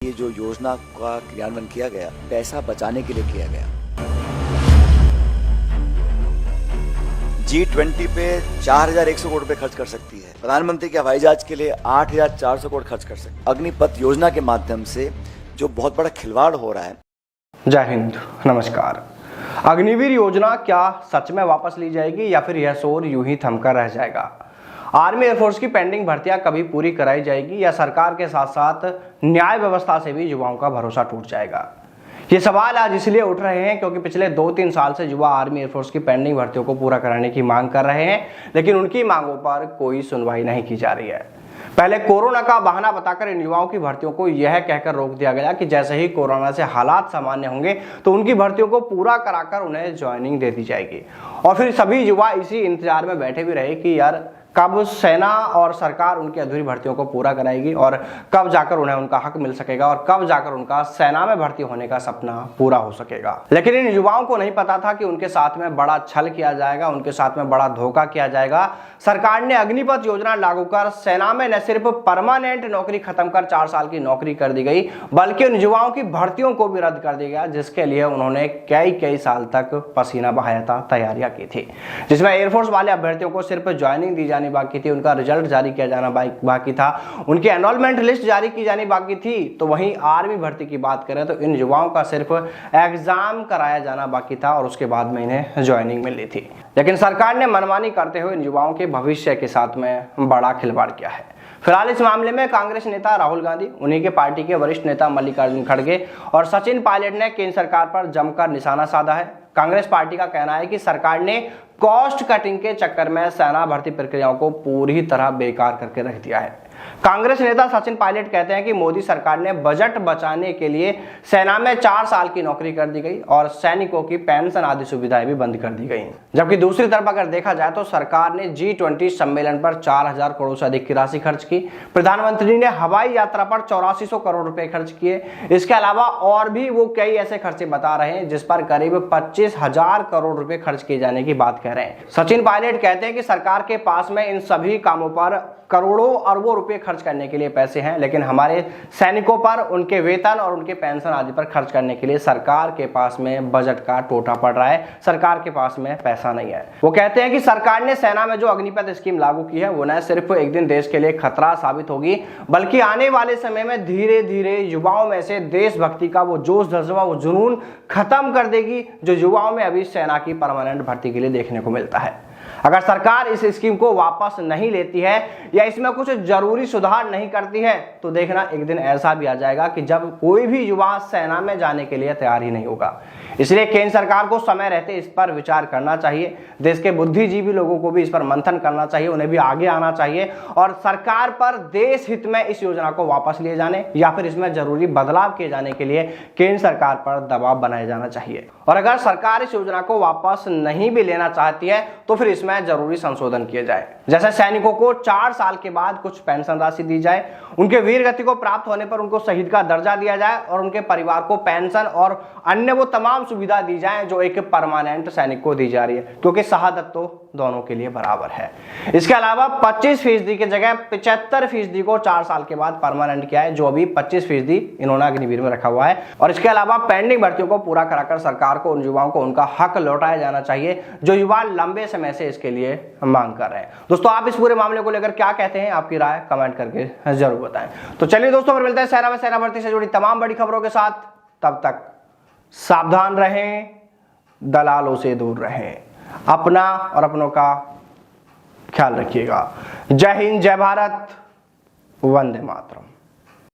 ये जो योजना का क्रियान्वयन किया गया, पैसा बचाने के लिए किया गया। G20 पे 4,100 करोड़ रुपए खर्च कर सकती है। प्रधानमंत्री के हवाई जहाज के लिए 8,400 करोड़ खर्च कर सकती है। अग्निपथ योजना के माध्यम से जो बहुत बड़ा खिलवाड़ हो रहा है। जय हिंद, नमस्कार। अग्निवीर योजना क्या सच में वापस ली जाएगी या फिर यह शोर यूं ही थमकर रह जाएगा? आर्मी एयरफोर्स की पेंडिंग भर्तियां कभी पूरी कराई जाएगी या सरकार के साथ साथ न्याय व्यवस्था से भी युवाओं का भरोसा टूट जाएगा? ये सवाल आज इसलिए उठ रहे हैं क्योंकि पिछले 2-3 साल से युवा आर्मी एयरफोर्स की पेंडिंग भर्तियों को पूरा कराने की मांग कर रहे हैं, लेकिन उनकी मांगों पर कोई सुनवाई नहीं की जा रही है। पहले कोरोना का बहाना बताकर इन युवाओं की भर्तियों को यह कहकर रोक दिया गया कि जैसे ही कोरोना से हालात सामान्य होंगे तो उनकी भर्तियों को पूरा कराकर उन्हें ज्वाइनिंग दे दी जाएगी। और फिर सभी युवा इसी इंतजार में बैठे भी रहे कि यार कब सेना और सरकार उनकी अधूरी भर्तियों को पूरा कराएगी और कब जाकर उन्हें उनका हक मिल सकेगा और कब जाकर उनका सेना में भर्ती होने का सपना पूरा हो सकेगा। लेकिन इन युवाओं को नहीं पता था कि उनके साथ में बड़ा छल किया जाएगा, उनके साथ में बड़ा धोखा किया जाएगा। सरकार ने अग्निपथ योजना लागू कर सेना में न सिर्फ परमानेंट नौकरी खत्म कर 4 साल की नौकरी कर दी गई, बल्कि उन युवाओं की भर्तियों को भी रद्द कर दिया गया, जिसके लिए उन्होंने कई साल तक पसीना बहाया था, तैयारियां की थी। जिसमें एयरफोर्स वाले अभ्यर्थियों को सिर्फ ज्वाइनिंग दी जानी बाकी थी, उनका रिजल्ट जारी किया जाना बाकी था, उनकी एनरोलमेंट लिस्ट जारी की जानी बाकी थी। तो वहीं आर्मी भर्ती की बात करें तो इन युवाओं का सिर्फ एग्जाम कराया जाना बाकी था और उसके बाद में इन्हें ज्वाइनिंग मिलनी थी। लेकिन सरकार ने मनमानी करते हुए इन युवाओं के भविष्य के साथ में बड़ा खिलवाड़ किया है। फिलहाल इस मामले में कांग्रेस नेता राहुल गांधी, उन्हीं के पार्टी के वरिष्ठ नेता मल्लिकार्जुन खड़गे और सचिन पायलट ने केंद्र सरकार पर जमकर निशाना साधा है। कांग्रेस पार्टी का कहना है कि सरकार ने कॉस्ट कटिंग के चक्कर में सेना भर्ती प्रक्रियाओं को पूरी तरह बेकार करके रख दिया है। कांग्रेस नेता सचिन पायलट कहते हैं कि मोदी सरकार ने बजट बचाने के लिए सेना में 4 साल की नौकरी कर दी गई और सैनिकों की पेंशन आदि सुविधाएं भी बंद कर दी गई। जबकि दूसरी तरफ अगर देखा जाए तो सरकार ने G20 सम्मेलन पर 4,000 करोड़ से अधिक की राशि खर्च की। प्रधानमंत्री ने हवाई यात्रा पर 8400 करोड़ रुपए खर्च किए। इसके अलावा और भी वो कई ऐसे खर्चे बता रहे हैं जिस पर करीब 25,000 करोड़ रुपए खर्च किए जाने की बात कह रहे हैं। सचिन पायलट कहते हैं कि सरकार के पास में इन सभी कामों पर करोड़ों अरबों रुपए खर्च करने के लिए पैसे हैं, लेकिन हमारे सैनिकों पर, उनके वेतन और उनके पेंशन आदि पर खर्च करने के लिए सरकार के पास में बजट का टोटा पड़ रहा है, सरकार के पास में पैसा नहीं है। वो कहते हैं कि सरकार ने सेना में जो अग्निपथ स्कीम लागू की है वो न सिर्फ एक दिन देश के लिए खतरा साबित होगी, बल्कि आने वाले समय में धीरे धीरे युवाओं में से देशभक्ति का वो जोश जज्बा, वो जुनून खत्म कर देगी जो युवाओं में अभी सेना की परमानेंट भर्ती के लिए देखने को मिलता है। अगर सरकार इस स्कीम को वापस नहीं लेती है या इसमें कुछ जरूरी सुधार नहीं करती है तो देखना एक दिन ऐसा भी आ जाएगा कि जब कोई भी युवा सेना में जाने के लिए तैयार ही नहीं होगा। इसलिए केंद्र सरकार को समय रहते इस पर विचार करना चाहिए। देश के बुद्धिजीवी लोगों को भी इस पर मंथन करना चाहिए, उन्हें भी आगे आना चाहिए और सरकार पर देश हित में इस योजना को वापस लिए जाने या फिर इसमें जरूरी बदलाव किए जाने के लिए केंद्र सरकार पर दबाव बनाया जाना चाहिए। और अगर सरकार इस योजना को वापस नहीं भी लेना चाहती है तो फिर इसमें जरूरी संशोधन किए जाए। जैसे सैनिकों को 4 साल के बाद कुछ पेंशन राशि दी जाए, उनके वीर गति को प्राप्त होने पर उनको शहीद का दर्जा दिया जाए और उनके परिवार को पेंशन और अन्य वो तमाम सुविधा दी जाए जो एक परमानेंट सैनिक को दी जा रही है, क्योंकि शहादत तो दोनों के लिए बराबर है। इसके अलावा 25% की जगह 75% को 4 साल के बाद परमानेंट किया है, जो अभी 25% इन्होंने अग्निवीर में रखा हुआ है। और इसके अलावा पेंडिंग भर्तियों को पूरा कराकर सरकार को उन युवाओं को उनका हक लौटाया जाना चाहिए जो युवा लंबे समय से इसके लिए मांग कर रहे हैं। दोस्तों, आप इस पूरे मामले को लेकर क्या कहते हैं? आपकी राय कमेंट करके जरूर बताएं। तो चलिए दोस्तों, फिर मिलते हैं सेना में सेना भर्ती से जुड़ी तमाम बड़ी खबरों के साथ। तब तक सावधान रहें, दलालों से दूर रहें, अपना और अपनों का ख्याल रखिएगा। जय हिंद, जय भारत, वंदे मातरम।